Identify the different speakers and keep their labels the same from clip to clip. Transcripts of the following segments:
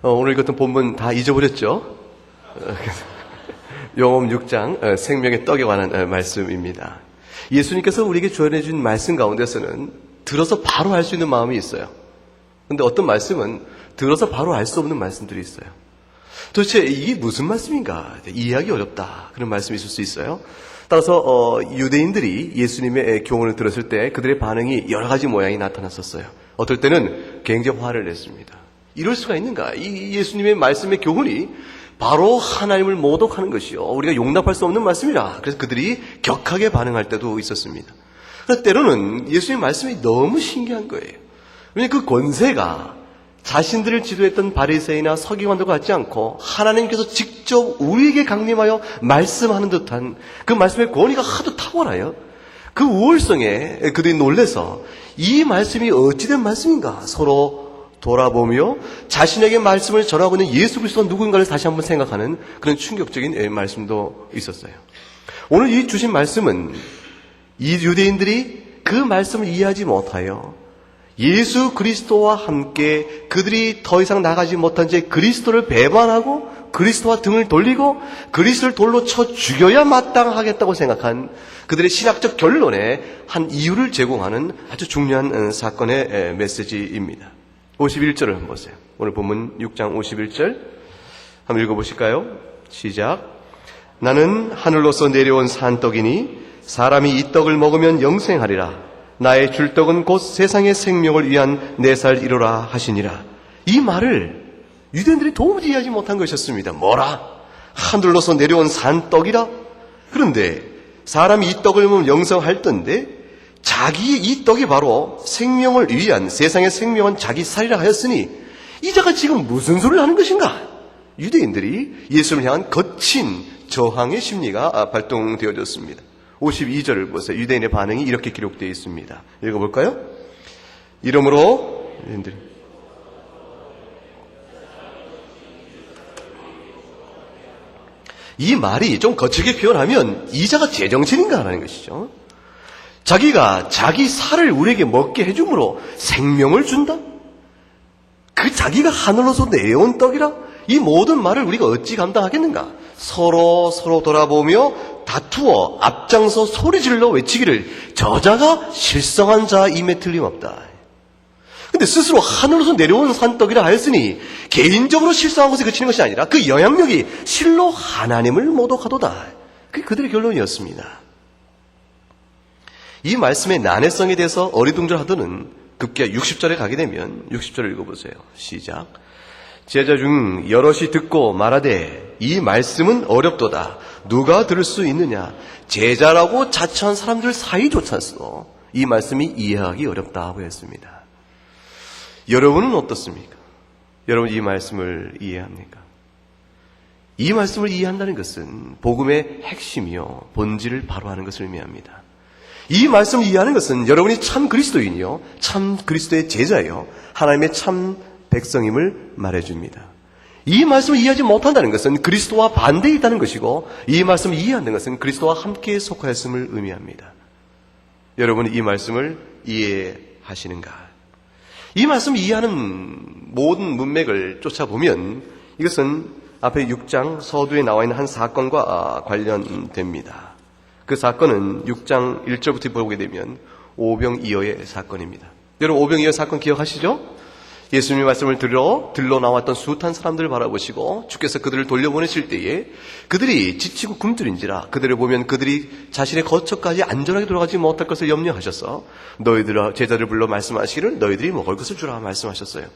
Speaker 1: 오늘 읽었던 본문 다 잊어버렸죠? 요한복음 6장 생명의 떡에 관한 말씀입니다. 예수님께서 우리에게 전해준 말씀 가운데서는 들어서 바로 알 수 있는 마음이 있어요. 그런데 어떤 말씀은 들어서 바로 알 수 없는 말씀들이 있어요. 도대체 이게 무슨 말씀인가? 이해하기 어렵다. 그런 말씀이 있을 수 있어요. 따라서 유대인들이 예수님의 교훈을 들었을 때 그들의 반응이 여러 가지 모양이 나타났었어요. 어떨 때는 굉장히 화를 냈습니다. 이럴 수가 있는가? 이 예수님의 말씀의 교훈이 바로 하나님을 모독하는 것이요, 우리가 용납할 수 없는 말씀이라. 그래서 그들이 격하게 반응할 때도 있었습니다. 그래서 때로는 예수님의 말씀이 너무 신기한 거예요. 왜냐하면 그 권세가 자신들을 지도했던 바리새인이나 서기관들과 같지 않고 하나님께서 직접 우리에게 강림하여 말씀하는 듯한 그 말씀의 권위가 하도 탁월해요. 그 우월성에 그들이 놀라서 이 말씀이 어찌된 말씀인가 서로 돌아보며 자신에게 말씀을 전하고 있는 예수 그리스도가 누군가를 다시 한번 생각하는 그런 충격적인 말씀도 있었어요. 오늘 이 주신 말씀은 이 유대인들이 그 말씀을 이해하지 못하여 예수 그리스도와 함께 그들이 더 이상 나가지 못한 채 그리스도를 배반하고 그리스도와 등을 돌리고 그리스도를 돌로 쳐 죽여야 마땅하겠다고 생각한 그들의 신학적 결론에 한 이유를 제공하는 아주 중요한 사건의 메시지입니다. 51절을 한번 보세요. 오늘 본문 6장 51절 한번 읽어보실까요? 시작. 나는 하늘로서 내려온 산떡이니 사람이 이 떡을 먹으면 영생하리라. 나의 줄 떡은 곧 세상의 생명을 위한 내 살 이루라 하시니라. 이 말을 유대인들이 도무지 이해하지 못한 것이었습니다. 뭐라? 하늘로서 내려온 산떡이라? 그런데 사람이 이 떡을 먹으면 영생할 텐데 자기 이 떡이 바로 생명을 위한 세상의 생명은 자기 살이라 하였으니 이 자가 지금 무슨 소리를 하는 것인가? 유대인들이 예수를 향한 거친 저항의 심리가 발동되어졌습니다. 52절을 보세요. 유대인의 반응이 이렇게 기록되어 있습니다. 읽어볼까요? 이러므로 유대인들이 이 말이 좀 거칠게 표현하면 이 자가 제정신인가 하는 것이죠. 자기가 자기 살을 우리에게 먹게 해줌으로 생명을 준다? 그 자기가 하늘로서 내려온 떡이라? 이 모든 말을 우리가 어찌 감당하겠는가? 서로 돌아보며 다투어 앞장서 소리질러 외치기를 저자가 실성한 자임에 틀림없다. 근데 스스로 하늘로서 내려온 산떡이라 하였으니 개인적으로 실성한 것에 그치는 것이 아니라 그 영향력이 실로 하나님을 모독하도다. 그게 그들의 결론이었습니다. 이 말씀의 난해성에 대해서 어리둥절하더는 급기야 60절에 가게 되면 60절을 읽어보세요. 시작. 제자 중 여럿이 듣고 말하되 이 말씀은 어렵도다. 누가 들을 수 있느냐? 제자라고 자처한 사람들 사이조차도 이 말씀이 이해하기 어렵다고 했습니다. 여러분은 어떻습니까? 여러분 이 말씀을 이해합니까? 이 말씀을 이해한다는 것은 복음의 핵심이요 본질을 바로 하는 것을 의미합니다. 이 말씀을 이해하는 것은 여러분이 참 그리스도인이요 참 그리스도의 제자요 하나님의 참 백성임을 말해줍니다. 이 말씀을 이해하지 못한다는 것은 그리스도와 반대에 있다는 것이고 이 말씀을 이해하는 것은 그리스도와 함께 속하였음을 의미합니다. 여러분이 이 말씀을 이해하시는가? 이 말씀을 이해하는 모든 문맥을 쫓아보면 이것은 앞에 6장 서두에 나와 있는 한 사건과 관련됩니다. 그 사건은 6장 1절부터 보게 되면 오병이어의 사건입니다. 여러분 오병이어 사건 기억하시죠? 예수님의 말씀을 들러 나왔던 숱한 사람들을 바라보시고 주께서 그들을 돌려보내실 때에 그들이 지치고 굶주린지라 그들을 보면 그들이 자신의 거처까지 안전하게 돌아가지 못할 것을 염려하셔서 제자들을 불러 말씀하시기를 너희들이 먹을 것을 주라 말씀하셨어요.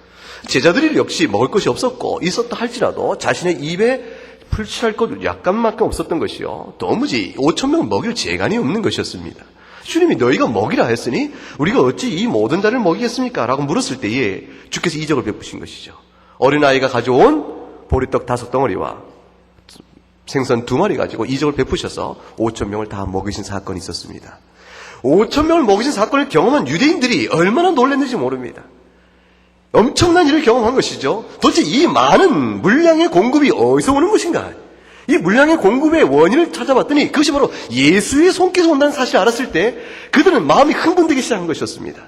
Speaker 1: 제자들이 역시 먹을 것이 없었고 있었다 할지라도 자신의 입에 풀칠할 것 약간만큼 없었던 것이요 도무지 5,000명을 먹일 재간이 없는 것이었습니다. 주님이 너희가 먹이라 했으니 우리가 어찌 이 모든 자를 먹이겠습니까? 라고 물었을 때에 주께서 이적을 베푸신 것이죠. 어린아이가 가져온 보리떡 5덩어리와 생선 2마리 가지고 이적을 베푸셔서 5,000명을 다 먹이신 사건이 있었습니다. 5,000명을 먹이신 사건을 경험한 유대인들이 얼마나 놀랐는지 모릅니다. 엄청난 일을 경험한 것이죠. 도대체 이 많은 물량의 공급이 어디서 오는 것인가? 이 물량의 공급의 원인을 찾아봤더니 그것이 바로 예수의 손길에서 온다는 사실을 알았을 때 그들은 마음이 흥분되기 시작한 것이었습니다.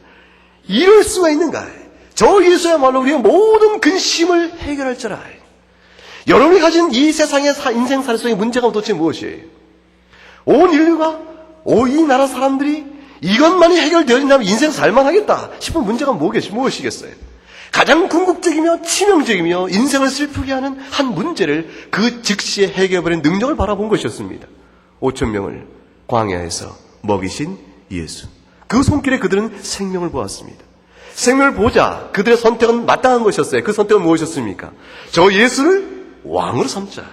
Speaker 1: 이럴 수가 있는가? 저 예수야말로 우리의 모든 근심을 해결할 자라. 여러분이 가진 이 세상의 인생 살이 속의 문제가 도대체 무엇이에요? 온 인류가, 이 나라 사람들이 이것만이 해결되어진다면 인생 살만하겠다 싶은 문제가 무엇이겠어요? 가장 궁극적이며 치명적이며 인생을 슬프게 하는 한 문제를 그 즉시에 해결해버린 능력을 바라본 것이었습니다. 5,000명을 광야에서 먹이신 예수. 그 손길에 그들은 생명을 보았습니다. 생명을 보자 그들의 선택은 마땅한 것이었어요. 그 선택은 무엇이었습니까? 저 예수를 왕으로 삼자.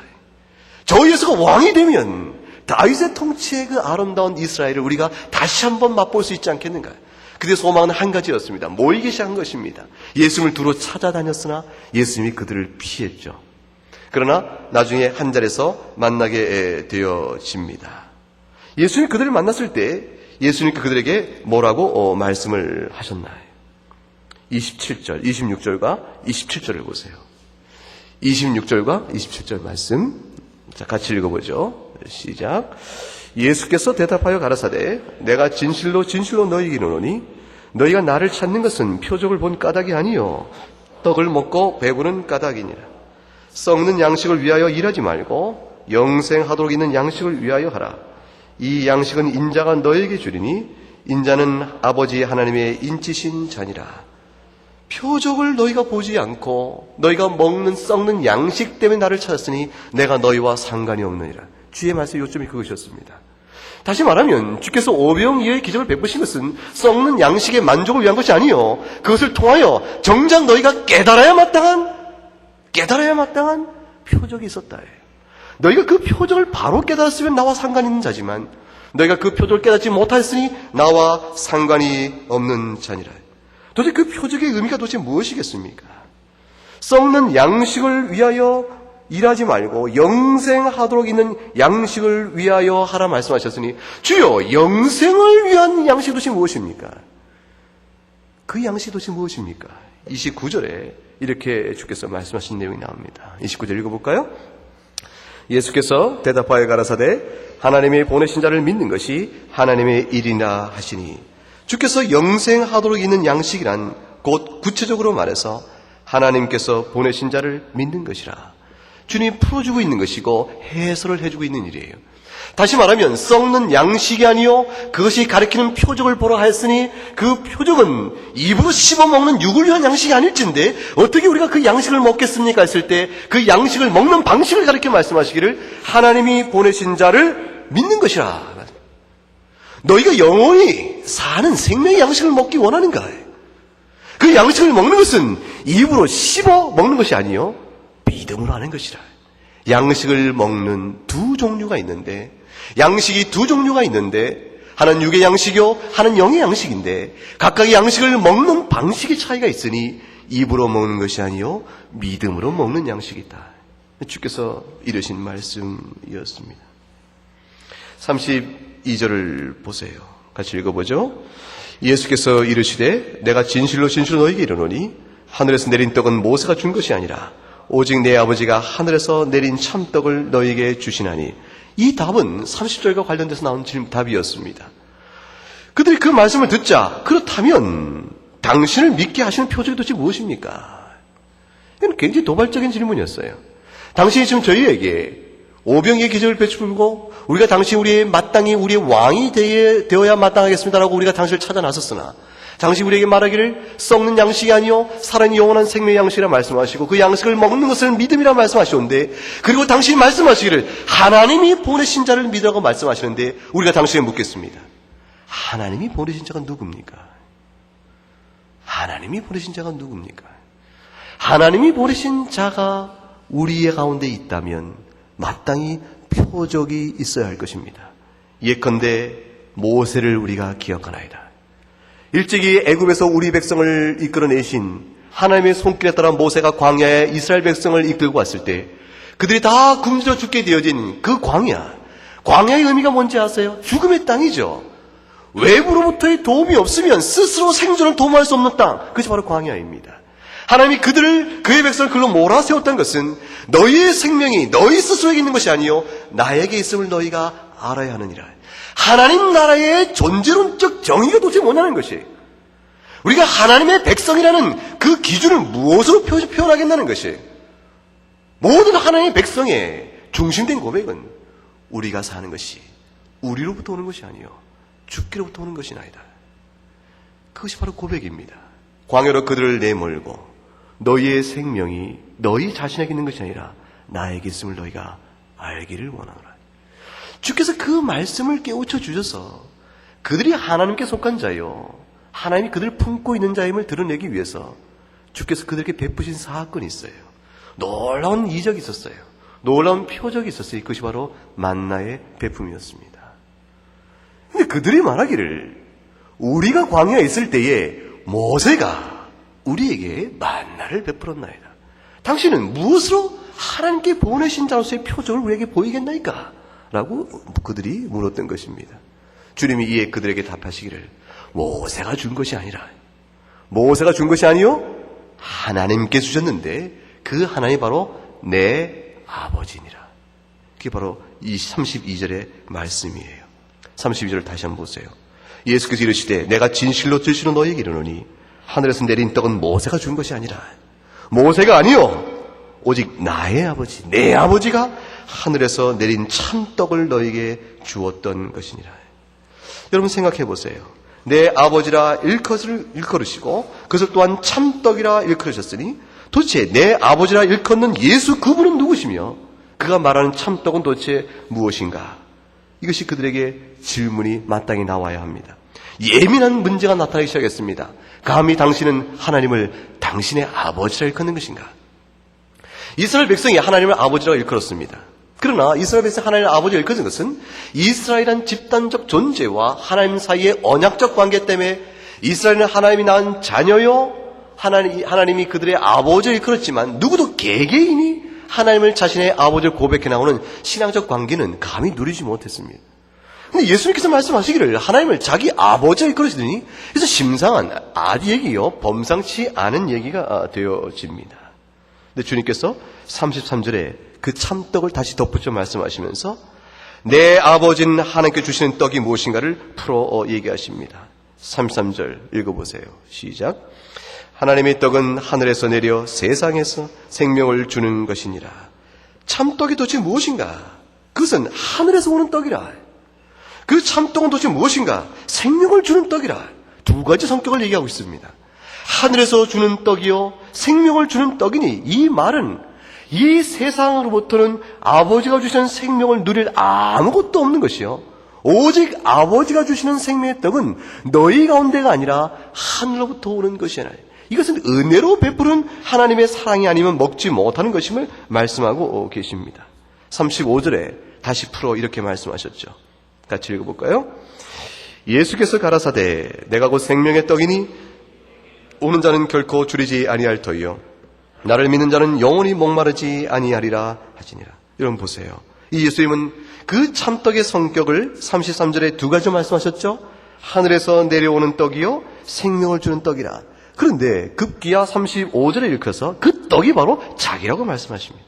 Speaker 1: 저 예수가 왕이 되면 다윗의 통치의 그 아름다운 이스라엘을 우리가 다시 한번 맛볼 수 있지 않겠는가? 그들의 소망은 한 가지였습니다. 모이기 시작한 것입니다. 예수님을 두루 찾아다녔으나 예수님이 그들을 피했죠. 그러나 나중에 한 자리에서 만나게 되어집니다. 예수님이 그들을 만났을 때 예수님이 그들에게 뭐라고 말씀을 하셨나요? 27절, 26절과 27절을 보세요. 26절과 27절 말씀. 자, 같이 읽어보죠. 시작. 예수께서 대답하여 가라사대 내가 진실로 진실로 너희에게 이르노니 너희가 나를 찾는 것은 표적을 본 까닭이 아니요 떡을 먹고 배부른 까닭이니라. 썩는 양식을 위하여 일하지 말고 영생하도록 있는 양식을 위하여 하라. 이 양식은 인자가 너희에게 주리니 인자는 아버지 하나님의 인치신 자니라. 표적을 너희가 보지 않고 너희가 먹는 썩는 양식 때문에 나를 찾았으니 내가 너희와 상관이 없느니라. 주의 말씀의 요점이 그것이었습니다. 다시 말하면 주께서 오병이어의 기적을 베푸신 것은 썩는 양식의 만족을 위한 것이 아니요 그것을 통하여 정작 너희가 깨달아야 마땅한 표적이 있었다. 너희가 그 표적을 바로 깨달았으면 나와 상관이 있는 자지만 너희가 그 표적을 깨닫지 못하였으니 나와 상관이 없는 자니라. 도대체 그 표적의 의미가 도대체 무엇이겠습니까? 썩는 양식을 위하여 일하지 말고 영생하도록 있는 양식을 위하여 하라 말씀하셨으니 주여 영생을 위한 양식이 도대체 무엇입니까? 그 양식이 도대체 무엇입니까? 29절에 이렇게 주께서 말씀하신 내용이 나옵니다. 29절 읽어볼까요? 예수께서 대답하여 가라사대 하나님이 보내신 자를 믿는 것이 하나님의 일이나 하시니 주께서 영생하도록 있는 양식이란 곧 구체적으로 말해서 하나님께서 보내신 자를 믿는 것이라. 주님이 풀어주고 있는 것이고 해설을 해주고 있는 일이에요. 다시 말하면 썩는 양식이 아니요 그것이 가리키는 표적을 보러 하였으니 그 표적은 입으로 씹어먹는 육을 위한 양식이 아닐진데 어떻게 우리가 그 양식을 먹겠습니까 했을 때 그 양식을 먹는 방식을 가리켜 말씀하시기를 하나님이 보내신 자를 믿는 것이라. 너희가 영원히 사는 생명의 양식을 먹기 원하는가? 그 양식을 먹는 것은 입으로 씹어 먹는 것이 아니요 믿음으로 하는 것이라. 양식을 먹는 두 종류가 있는데 양식이 두 종류가 있는데 하나는 육의 양식이요 하나는 영의 양식인데 각각의 양식을 먹는 방식의 차이가 있으니 입으로 먹는 것이 아니요 믿음으로 먹는 양식이다. 주께서 이르신 말씀이었습니다. 32절을 보세요. 같이 읽어보죠. 예수께서 이르시되 내가 진실로 진실로 너희에게 이르노니 하늘에서 내린 떡은 모세가 준 것이 아니라 오직 내 아버지가 하늘에서 내린 참떡을 너희에게 주시나니. 이 답은 30절과 관련돼서 나온 답이었습니다. 그들이 그 말씀을 듣자 그렇다면 당신을 믿게 하시는 표적이 도대체 무엇입니까? 이건 굉장히 도발적인 질문이었어요. 당신이 지금 저희에게 오병이의 기적을 베풀고 우리가 당신 우리의 마땅히 우리의 왕이 되어야 마땅하겠습니다라고 우리가 당신을 찾아 나섰으나 당신 우리에게 말하기를 썩는 양식이 아니요 살아있는 영원한 생명의 양식이라 말씀하시고 그 양식을 먹는 것을 믿음이라 말씀하시는데 그리고 당신이 말씀하시기를 하나님이 보내신 자를 믿으라고 말씀하시는데 우리가 당신에게 묻겠습니다. 하나님이 보내신 자가 누굽니까? 하나님이 보내신 자가 누굽니까? 하나님이 보내신 자가 우리의 가운데 있다면 마땅히 표적이 있어야 할 것입니다. 예컨대 모세를 우리가 기억하나이다. 일찍이 애굽에서 우리 백성을 이끌어내신 하나님의 손길에 따라 모세가 광야에 이스라엘 백성을 이끌고 왔을 때 그들이 다 굶주려 죽게 되어진 그 광야의 의미가 뭔지 아세요? 죽음의 땅이죠. 외부로부터의 도움이 없으면 스스로 생존을 도모할 수 없는 땅, 그것이 바로 광야입니다. 하나님이 그의 백성을 글로 몰아세웠다는 것은 너희의 생명이 너희 스스로에게 있는 것이 아니요 나에게 있음을 너희가 알아야 하느니라. 하나님 나라의 존재론적 정의가 도대체 뭐냐는 것이에요. 우리가 하나님의 백성이라는 그 기준을 무엇으로 표현하겠다는 것이, 모든 하나님의 백성의 중심된 고백은 우리가 사는 것이 우리로부터 오는 것이 아니요 주께로부터 오는 것이나이다. 그것이 바로 고백입니다. 광야로 그들을 내몰고 너희의 생명이 너희 자신에게 있는 것이 아니라 나에게 있음을 너희가 알기를 원하노라. 주께서 그 말씀을 깨우쳐 주셔서 그들이 하나님께 속한 자요, 하나님이 그들을 품고 있는 자임을 드러내기 위해서 주께서 그들에게 베푸신 사건이 있어요. 놀라운 이적이 있었어요. 놀라운 표적이 있었어요. 그것이 바로 만나의 베품이었습니다. 근데 그들이 말하기를, 우리가 광야에 있을 때에 모세가 우리에게 만나를 베풀었나이다. 당신은 무엇으로 하나님께 보내신 자로서의 표적을 우리에게 보이겠나이까? 라고 그들이 물었던 것입니다. 주님이 이에 그들에게 답하시기를, 모세가 준 것이 아니라, 모세가 준 것이 아니요 하나님께 주셨는데 그 하나님이 바로 내 아버지니라. 그게 바로 이 32절의 말씀이에요. 32절을 다시 한번 보세요. 예수께서 이르시되 내가 진실로 진실로 너희에게 이르노니 하늘에서 내린 떡은 모세가 준 것이 아니라, 모세가 아니요 오직 나의 아버지, 내 아버지가 하늘에서 내린 참떡을 너희에게 주었던 것이니라. 여러분 생각해 보세요. 내 아버지라 일컬으시고 그것을 또한 참떡이라 일컬으셨으니 도대체 내 아버지라 일컫는 예수 그분은 누구시며 그가 말하는 참떡은 도대체 무엇인가? 이것이 그들에게 질문이 마땅히 나와야 합니다. 예민한 문제가 나타나기 시작했습니다. 감히 당신은 하나님을 당신의 아버지라 일컫는 것인가? 이스라엘 백성이 하나님을 아버지라고 일컬었습니다. 그러나 이스라엘 백성이 하나님을 아버지라 일컬은 것은 이스라엘이란 집단적 존재와 하나님 사이의 언약적 관계 때문에 이스라엘은 하나님이 낳은 자녀요, 하나님이 그들의 아버지를 일컬었지만 누구도 개개인이 하나님을 자신의 아버지를 고백해 나오는 신앙적 관계는 감히 누리지 못했습니다. 근데 예수님께서 말씀하시기를 하나님을 자기 아버지라 일컬으시더니 그래서 심상한 아주 얘기요, 범상치 않은 얘기가 되어집니다. 근데 주님께서 33절에 그 참떡을 다시 덧붙여 말씀하시면서 내 아버지는 하나님께 주시는 떡이 무엇인가를 풀어 얘기하십니다. 33절 읽어보세요. 시작. 하나님의 떡은 하늘에서 내려 세상에서 생명을 주는 것이니라. 참떡이 도대체 무엇인가? 그것은 하늘에서 오는 떡이라. 그 참떡은 도대체 무엇인가? 생명을 주는 떡이라. 두 가지 성격을 얘기하고 있습니다. 하늘에서 주는 떡이요 생명을 주는 떡이니, 이 말은 이 세상으로부터는 아버지가 주시는 생명을 누릴 아무것도 없는 것이요 오직 아버지가 주시는 생명의 떡은 너희 가운데가 아니라 하늘로부터 오는 것이라. 이것은 은혜로 베푸는 하나님의 사랑이 아니면 먹지 못하는 것임을 말씀하고 계십니다. 35절에 다시 풀어 이렇게 말씀하셨죠. 같이 읽어볼까요? 예수께서 가라사대 내가 곧 생명의 떡이니 오는 자는 결코 줄이지 아니할 터이요 나를 믿는 자는 영원히 목마르지 아니하리라 하시니라. 여러분 보세요. 이 예수님은 그 참떡의 성격을 33절에 두 가지 말씀하셨죠. 하늘에서 내려오는 떡이요 생명을 주는 떡이라. 그런데 급기야 35절에 읽혀서 그 떡이 바로 자기라고 말씀하십니다.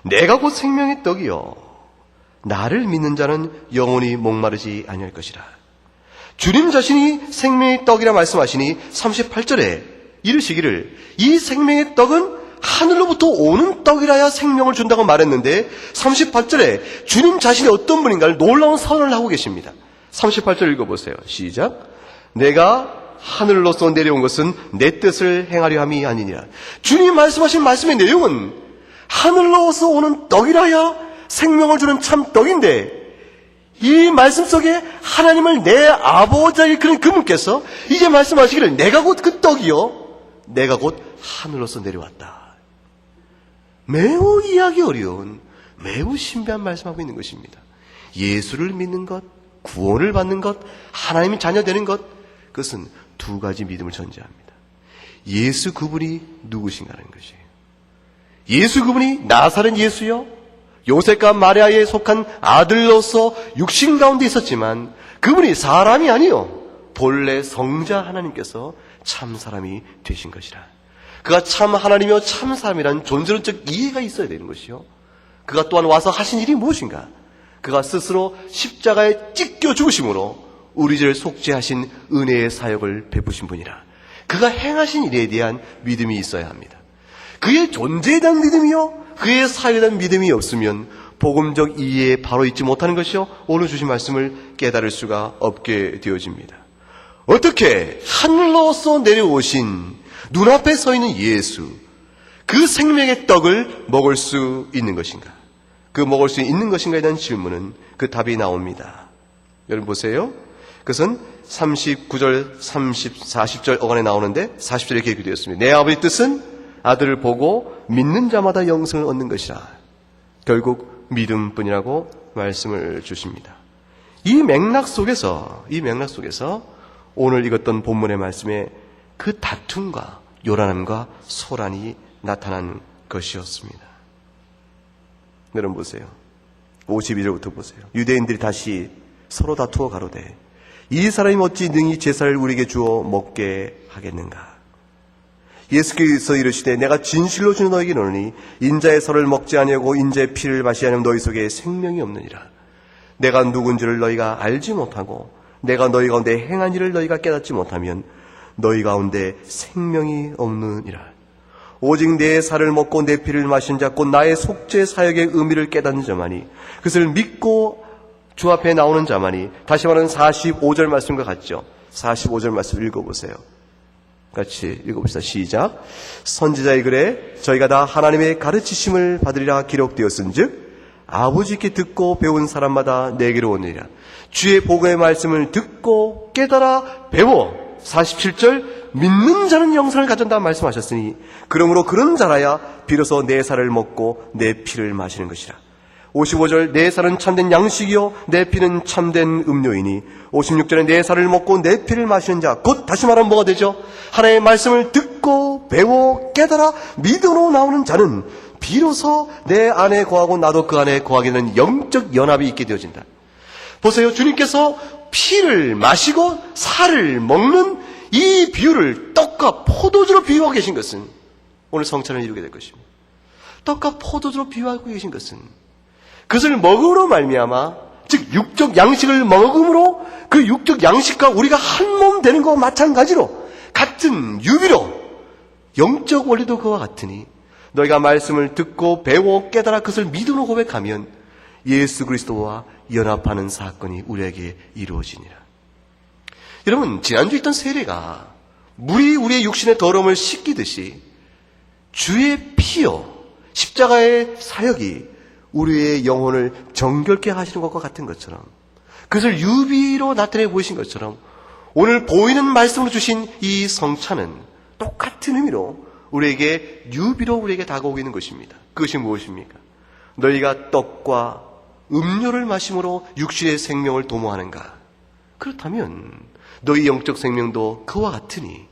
Speaker 1: 내가 곧 생명의 떡이요 나를 믿는 자는 영원히 목마르지 아니할 것이라. 주님 자신이 생명의 떡이라 말씀하시니 38절에 이르시기를 이 생명의 떡은 하늘로부터 오는 떡이라야 생명을 준다고 말했는데 38절에 주님 자신이 어떤 분인가를 놀라운 선언을 하고 계십니다. 38절 읽어보세요. 시작. 내가 하늘로서 내려온 것은 내 뜻을 행하려 함이 아니니라. 주님이 말씀하신 말씀의 내용은 하늘로서 오는 떡이라야 생명을 주는 참 떡인데, 이 말씀 속에 하나님을 내 아버지라 일컫는 그분께서 이제 말씀하시기를 내가 곧 그 떡이요 내가 곧 하늘로서 내려왔다. 매우 이해하기 어려운, 매우 신비한 말씀하고 있는 것입니다. 예수를 믿는 것, 구원을 받는 것, 하나님이 자녀 되는 것, 그것은 두 가지 믿음을 전제합니다. 예수 그분이 누구신가라는 것이에요. 예수 그분이 나사렛 예수요, 요셉과 마리아에 속한 아들로서 육신 가운데 있었지만 그분이 사람이 아니요 본래 성자 하나님께서 참 사람이 되신 것이라. 그가 참 하나님이요 참 사람이란 존재론적 이해가 있어야 되는 것이요. 그가 또한 와서 하신 일이 무엇인가? 그가 스스로 십자가에 찢겨 죽으심으로 우리 죄를 속죄하신 은혜의 사역을 베푸신 분이라. 그가 행하신 일에 대한 믿음이 있어야 합니다. 그의 존재에 대한 믿음이요, 그의 사역에 대한 믿음이 없으면 복음적 이해에 바로 있지 못하는 것이요, 오늘 주신 말씀을 깨달을 수가 없게 되어집니다. 어떻게 하늘로서 내려오신 눈앞에 서 있는 예수, 그 생명의 떡을 먹을 수 있는 것인가? 그 먹을 수 있는 것인가에 대한 질문은 그 답이 나옵니다. 여러분 보세요. 그것은 39절, 40절 어간에 나오는데 40절에 이렇게 기록되었습니다. 내 아버지 뜻은 아들을 보고 믿는 자마다 영생을 얻는 것이라. 결국 믿음뿐이라고 말씀을 주십니다. 이 맥락 속에서 오늘 읽었던 본문의 말씀에 그 다툼과 요란함과 소란이 나타난 것이었습니다. 여러분 보세요. 52절부터 보세요. 유대인들이 다시 서로 다투어 가로되 이 사람이 어찌 능히 제사를 우리에게 주어 먹게 하겠는가? 예수께서 이르시되 내가 진실로 주는 너에게 이르노니 인자의 살을 먹지 아니하고 인자의 피를 마시지 아니하면 너희 속에 생명이 없느니라. 내가 누군지를 너희가 알지 못하고 내가 너희 가운데 행한 일을 너희가 깨닫지 못하면 너희 가운데 생명이 없느니라. 오직 내 살을 먹고 내 피를 마신 자 곧 나의 속죄 사역의 의미를 깨닫는 자만이, 그것을 믿고 주 앞에 나오는 자만이, 다시 말하는 45절 말씀과 같죠. 45절 말씀 읽어보세요. 같이 읽어봅시다. 시작. 선지자의 글에 저희가 다 하나님의 가르치심을 받으리라 기록되었은즉 아버지께 듣고 배운 사람마다 내게로 오느니라. 주의 복음의 말씀을 듣고 깨달아 배워. 47절 믿는 자는 영생을 가진다 말씀하셨으니 그러므로 그런 자라야 비로소 내 살을 먹고 내 피를 마시는 것이라. 55절 내 살은 참된 양식이요 내 피는 참된 음료이니 56절에 내 살을 먹고 내 피를 마시는 자, 곧 다시 말하면 뭐가 되죠? 하나님의 말씀을 듣고 배워 깨달아 믿음으로 나오는 자는 비로소 내 안에 거하고 나도 그 안에 거하게 되는 영적 연합이 있게 되어진다. 보세요. 주님께서 피를 마시고 살을 먹는 이 비유를 떡과 포도주로 비유하고 계신 것은 오늘 성찬을 이루게 될 것입니다. 떡과 포도주로 비유하고 계신 것은 그것을 먹음으로 말미암아, 즉 육적 양식을 먹음으로 그 육적 양식과 우리가 한 몸 되는 것과 마찬가지로 같은 유비로 영적 원리도 그와 같으니 너희가 말씀을 듣고 배워 깨달아 그것을 믿음으로 고백하면 예수 그리스도와 연합하는 사건이 우리에게 이루어지니라. 여러분, 지난주에 있던 세례가 물이 우리의 육신의 더러움을 씻기듯이 주의 피요 십자가의 사역이 우리의 영혼을 정결케 하시는 것과 같은 것처럼, 그것을 유비로 나타내 보이신 것처럼 오늘 보이는 말씀으로 주신 이 성찬은 똑같은 의미로 우리에게 유비로 우리에게 다가오고 있는 것입니다. 그것이 무엇입니까? 너희가 떡과 음료를 마심으로 육신의 생명을 도모하는가? 그렇다면 너희 영적 생명도 그와 같으니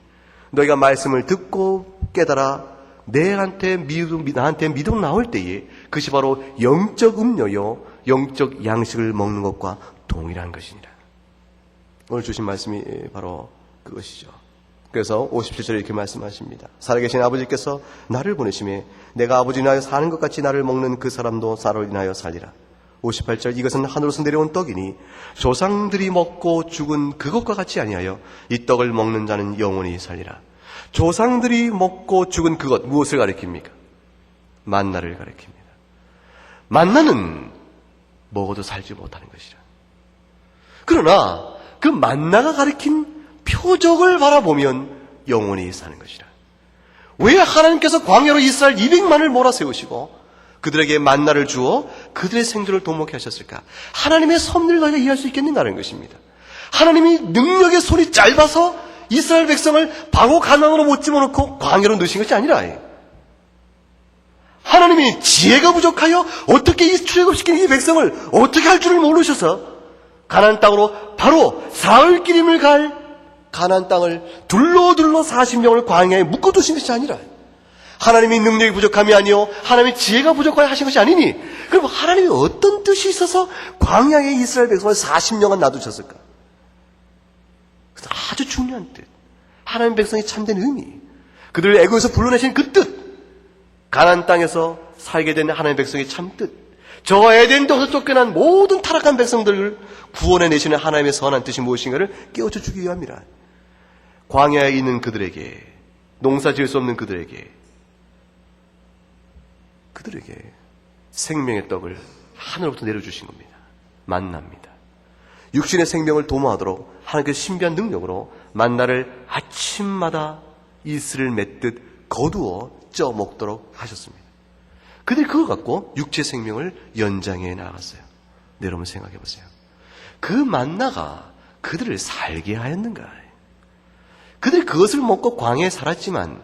Speaker 1: 너희가 말씀을 듣고 깨달아 나한테 믿음 나올 때에 그것이 바로 영적 음료요 영적 양식을 먹는 것과 동일한 것이니라. 오늘 주신 말씀이 바로 그것이죠. 그래서 57절에 이렇게 말씀하십니다. 살아계신 아버지께서 나를 보내심에 내가 아버지 인하여 사는 것 같이 나를 먹는 그 사람도 나로 인하여 살리라. 58절 이것은 하늘에서 내려온 떡이니 조상들이 먹고 죽은 그것과 같이 아니하여 이 떡을 먹는 자는 영원히 살리라. 조상들이 먹고 죽은 그것, 무엇을 가리킵니까? 만나를 가리킵니다. 만나는 먹어도 살지 못하는 것이라. 그러나 그 만나가 가리킨 표적을 바라보면 영원히 사는 것이라. 왜 하나님께서 광야로 이스라엘 200만을 몰아세우시고 그들에게 만나를 주어 그들의 생존을 도모케 하셨을까? 하나님의 섭리를 너희가 이해할 수 있겠는가라는 것입니다. 하나님이 능력의 손이 짧아서 이스라엘 백성을 방어 가난으로 못 집어넣고 광야로 넣으신 것이 아니라, 하나님이 지혜가 부족하여 어떻게 이 출애굽시킨 이 백성을 어떻게 할 줄을 모르셔서 가나안 땅으로 바로 사흘 길임을 갈 가나안 땅을 둘러 40명을 광야에 묶어두신 것이 아니라, 하나님이 능력이 부족함이 아니요 하나님의 지혜가 부족하여 하신 것이 아니니, 그럼 하나님이 어떤 뜻이 있어서 광야에 이스라엘 백성을 40년간 놔두셨을까? 아주 중요한 뜻, 하나님 백성이 참된 의미, 그들을 애굽에서 불러내신 그 뜻, 가나안 땅에서 살게 된 하나님 백성의 참 뜻, 저 에덴 동에서 쫓겨난 모든 타락한 백성들을 구원해내시는 하나님의 선한 뜻이 무엇인가를 깨우쳐 주기 위함이라. 광야에 있는 그들에게, 농사 지을 수 없는 그들에게 생명의 떡을 하늘로부터 내려주신 겁니다. 만나입니다. 육신의 생명을 도모하도록 하나님께서 신비한 능력으로 만나를 아침마다 이슬을 맺듯 거두어 쪄 먹도록 하셨습니다. 그들이 그거 갖고 육체 생명을 연장해 나갔어요. 네, 여러분 생각해 보세요. 그 만나가 그들을 살게 하였는가? 그들이 그것을 먹고 광야에 살았지만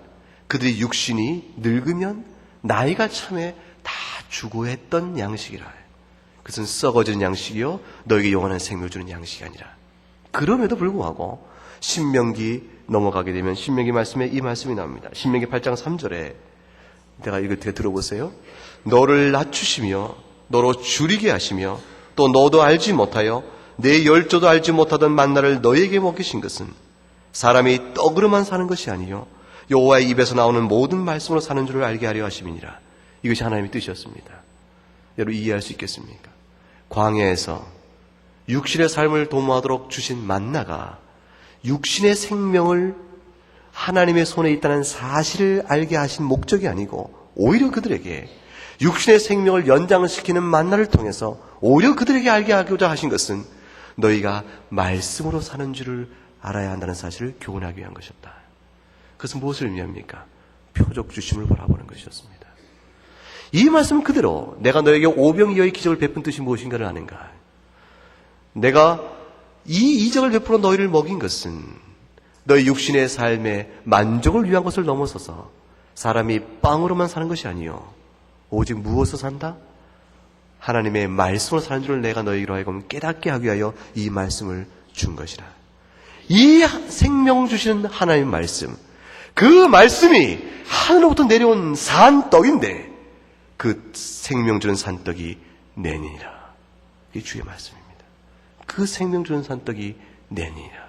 Speaker 1: 그들이 육신이 늙으면 나이가 참에 다 죽어했던 양식이라. 그것은 썩어지는 양식이요 너에게 영원한 생명을 주는 양식이 아니라. 그럼에도 불구하고 신명기 넘어가게 되면 신명기 말씀에 이 말씀이 나옵니다. 신명기 8장 3절에 내가 이거 들어보세요. 너를 낮추시며 너로 줄이게 하시며 또 너도 알지 못하여 내 열조도 알지 못하던 만나를 너에게 먹이신 것은 사람이 떡으로만 사는 것이 아니요 여호와의 입에서 나오는 모든 말씀으로 사는 줄을 알게 하려 하심이니라. 이것이 하나님의 뜻이었습니다. 여러분 이해할 수 있겠습니까? 광야에서 육신의 삶을 도모하도록 주신 만나가 육신의 생명을 하나님의 손에 있다는 사실을 알게 하신 목적이 아니고 오히려 그들에게 육신의 생명을 연장시키는 만나를 통해서 오히려 그들에게 알게 하고자 하신 것은 너희가 말씀으로 사는 줄을 알아야 한다는 사실을 교훈하기 위한 것이었다. 그것은 무엇을 의미합니까? 표적 주심을 바라보는 것이었습니다. 이 말씀은 그대로 내가 너에게 오병이어의 기적을 베푼 뜻이 무엇인가를 아는가? 내가 이 이적을 베풀어 너희를 먹인 것은 너희 육신의 삶의 만족을 위한 것을 넘어서서 사람이 빵으로만 사는 것이 아니요 오직 무엇으로 산다? 하나님의 말씀으로 사는 줄을 내가 너희로 하여금 깨닫게 하기 위하여 이 말씀을 준 것이라. 이 생명 주시는 하나님의 말씀, 그 말씀이 하늘로부터 내려온 산떡인데 그 생명 주는 산떡이 내니라. 이게 주의 말씀입니다. 그 생명 주는 산떡이 내니라.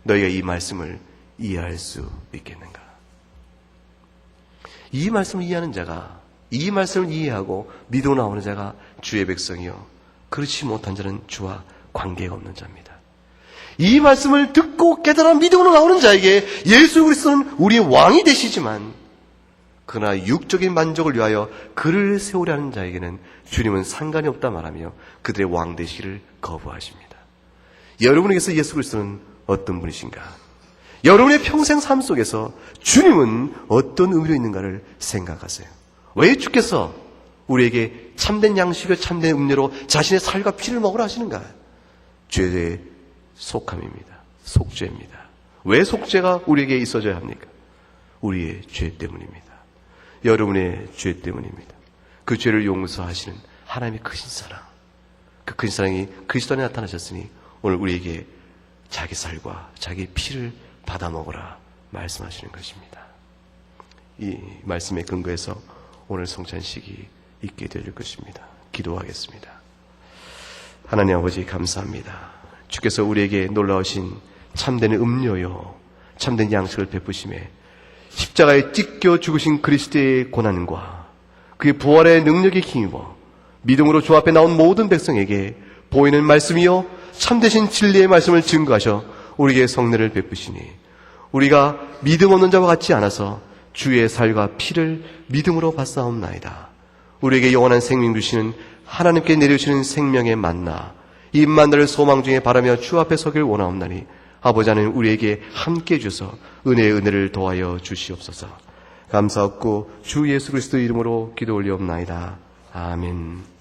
Speaker 1: 너희가 이 말씀을 이해할 수 있겠는가? 이 말씀을 이해하는 자가, 이 말씀을 이해하고 믿어 나오는 자가 주의 백성이요 그렇지 못한 자는 주와 관계가 없는 자입니다. 이 말씀을 듣고 깨달아 믿음으로 나오는 자에게 예수 그리스도는 우리의 왕이 되시지만 그러나 육적인 만족을 위하여 그를 세우려 하는 자에게는 주님은 상관이 없다 말하며 그들의 왕 되시기를 거부하십니다. 여러분에게서 예수 그리스도는 어떤 분이신가? 여러분의 평생 삶 속에서 주님은 어떤 의미로 있는가를 생각하세요. 왜 주께서 우리에게 참된 양식과 참된 음료로 자신의 살과 피를 먹으라 하시는가? 죄의 속함입니다. 속죄입니다. 왜 속죄가 우리에게 있어져야 합니까? 우리의 죄 때문입니다. 여러분의 죄 때문입니다. 그 죄를 용서하시는 하나님의 크신 사랑, 그 크신 사랑이 그리스도 안에 나타나셨으니 오늘 우리에게 자기 살과 자기 피를 받아 먹으라 말씀하시는 것입니다. 이 말씀에 근거해서 오늘 성찬식이 있게 될 것입니다. 기도하겠습니다. 하나님 아버지 감사합니다. 주께서 우리에게 놀라우신 참된 음료요 참된 양식을 베푸심에 십자가에 찢겨 죽으신 그리스도의 고난과 그의 부활의 능력에 힘입어 믿음으로 주 앞에 나온 모든 백성에게 보이는 말씀이요 참되신 진리의 말씀을 증거하셔 우리에게 성례를 베푸시니 우리가 믿음 없는 자와 같지 않아서 주의 살과 피를 믿음으로 받사옵나이다. 우리에게 영원한 생명 주시는 하나님께 내려주시는 생명의 만나 이 만나를 소망 중에 바라며 주 앞에 서길 원하옵나니 아버지 하나님 우리에게 함께 주셔서 은혜의 은혜를 더하여 주시옵소서. 감사하고 주 예수 그리스도 이름으로 기도 올리옵나이다. 아멘.